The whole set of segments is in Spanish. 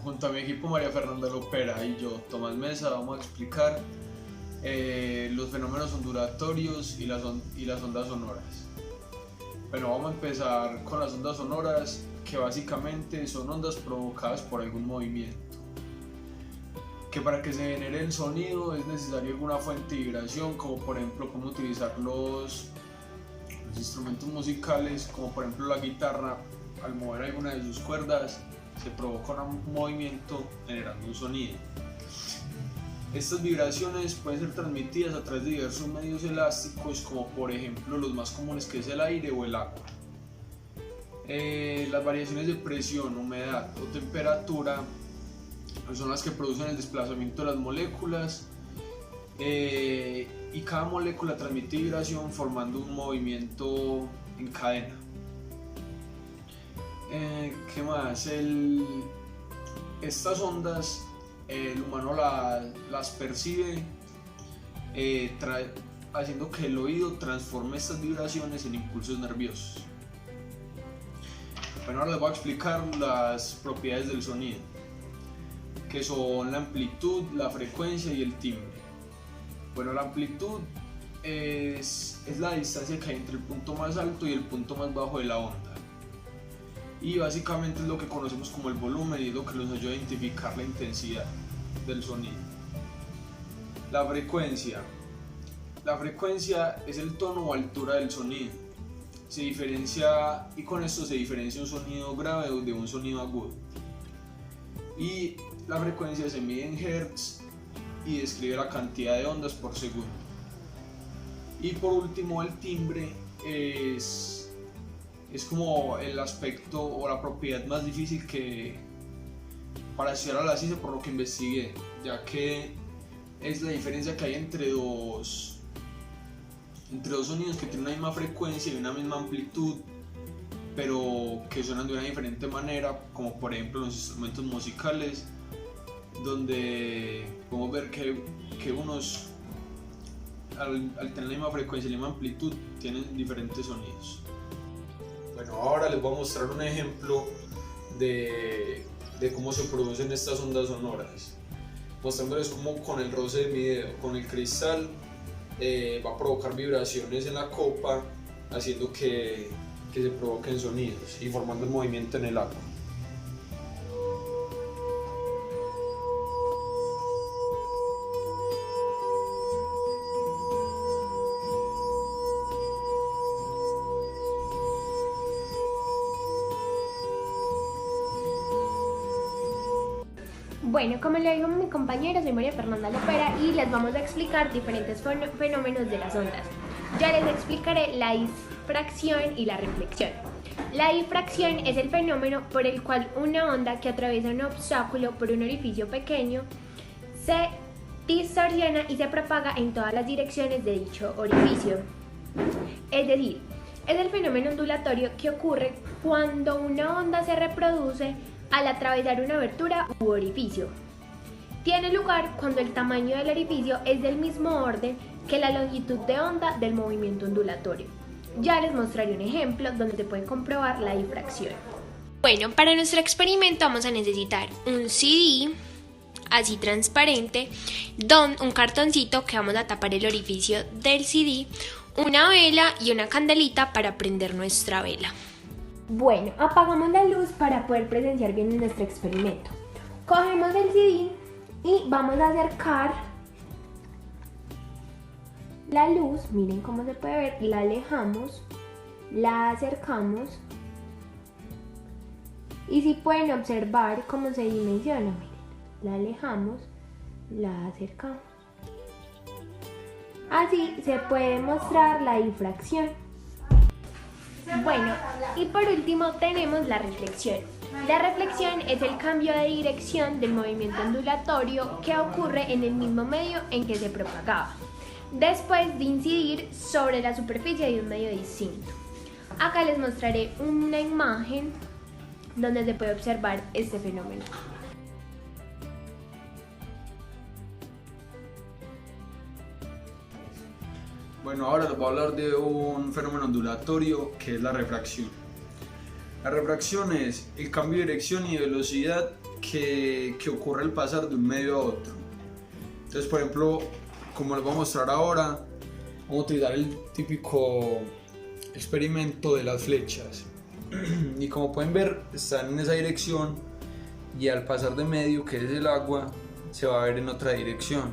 junto a mi equipo María Fernanda Lopera y yo, Tomás Mesa, vamos a explicar los fenómenos ondulatorios y las ondas sonoras. Bueno, vamos a empezar con las ondas sonoras, que básicamente son ondas provocadas por algún movimiento. Que para que se genere el sonido es necesaria alguna fuente de vibración, como por ejemplo cómo utilizar los instrumentos musicales, como por ejemplo la guitarra. Al mover alguna de sus cuerdas se provoca un movimiento generando un sonido. Estas vibraciones pueden ser transmitidas a través de diversos medios elásticos, como por ejemplo los más comunes, que es el aire o el agua. Las variaciones de presión, humedad o temperatura son las que producen el desplazamiento de las moléculas, y cada molécula transmite vibración formando un movimiento en cadena. ¿Qué más? Estas ondas el humano las percibe, haciendo que el oído transforme estas vibraciones en impulsos nerviosos. Bueno, ahora les voy a explicar las propiedades del sonido, que son la amplitud, la frecuencia y el timbre. Bueno, la amplitud es la distancia que hay entre el punto más alto y el punto más bajo de la onda. Y básicamente es lo que conocemos como el volumen y es lo que nos ayuda a identificar la intensidad del sonido. La frecuencia es el tono o altura del sonido. Se diferencia, y con esto se diferencia un sonido grave de un sonido agudo. Y la frecuencia se mide en hertz y describe la cantidad de ondas por segundo. Y por último, el timbre es como el aspecto o la propiedad más difícil para estudiar a la ciencia, por lo que investigué, ya que es la diferencia que hay entre dos sonidos que tienen una misma frecuencia y una misma amplitud, pero que suenan de una diferente manera, como por ejemplo los instrumentos musicales, donde podemos ver que unos al tener la misma frecuencia y la misma amplitud tienen diferentes sonidos. Bueno, ahora les voy a mostrar un ejemplo de cómo se producen estas ondas sonoras, mostrándoles cómo con el roce de mi dedo, con el cristal, va a provocar vibraciones en la copa, haciendo que se provoquen sonidos y formando un movimiento en el agua. Bueno, como le dijo mi compañero, soy María Fernanda Lopera y les vamos a explicar diferentes fenómenos de las ondas. Ya les explicaré la difracción y la reflexión. La difracción es el fenómeno por el cual una onda que atraviesa un obstáculo por un orificio pequeño se distorsiona y se propaga en todas las direcciones de dicho orificio. Es decir, es el fenómeno ondulatorio que ocurre cuando una onda se reproduce al atravesar una abertura u orificio. Tiene lugar cuando el tamaño del orificio es del mismo orden que la longitud de onda del movimiento ondulatorio. Ya les mostraré un ejemplo donde se puede comprobar la difracción. Bueno, para nuestro experimento vamos a necesitar un CD así transparente, un cartoncito que vamos a tapar el orificio del CD, una vela y una candelita para prender nuestra vela. Bueno, apagamos la luz para poder presenciar bien nuestro experimento. Cogemos el CD y vamos a acercar la luz. Miren cómo se puede ver, la alejamos, la acercamos y si pueden observar cómo se dimensiona, miren, la alejamos, la acercamos. Así se puede mostrar la difracción. Bueno, y por último tenemos la reflexión. La reflexión es el cambio de dirección del movimiento ondulatorio que ocurre en el mismo medio en que se propagaba, después de incidir sobre la superficie de un medio distinto. Acá les mostraré una imagen donde se puede observar este fenómeno. Bueno, ahora les voy a hablar de un fenómeno ondulatorio que es la refracción. La refracción es el cambio de dirección y velocidad que ocurre al pasar de un medio a otro. Entonces, por ejemplo, como les voy a mostrar ahora, vamos a utilizar el típico experimento de las flechas. Y como pueden ver, están en esa dirección y al pasar de medio, que es el agua, se va a ver en otra dirección.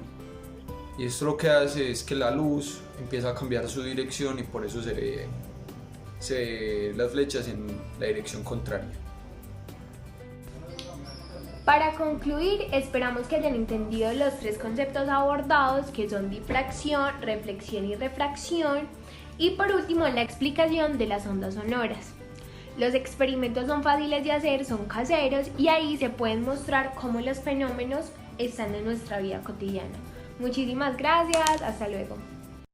Y esto lo que hace es que la luz empieza a cambiar su dirección y por eso se ve las flechas en la dirección contraria. Para concluir, esperamos que hayan entendido los 3 conceptos abordados, que son difracción, reflexión y refracción, y por último la explicación de las ondas sonoras. Los experimentos son fáciles de hacer, son caseros y ahí se pueden mostrar cómo los fenómenos están en nuestra vida cotidiana. Muchísimas gracias, hasta luego.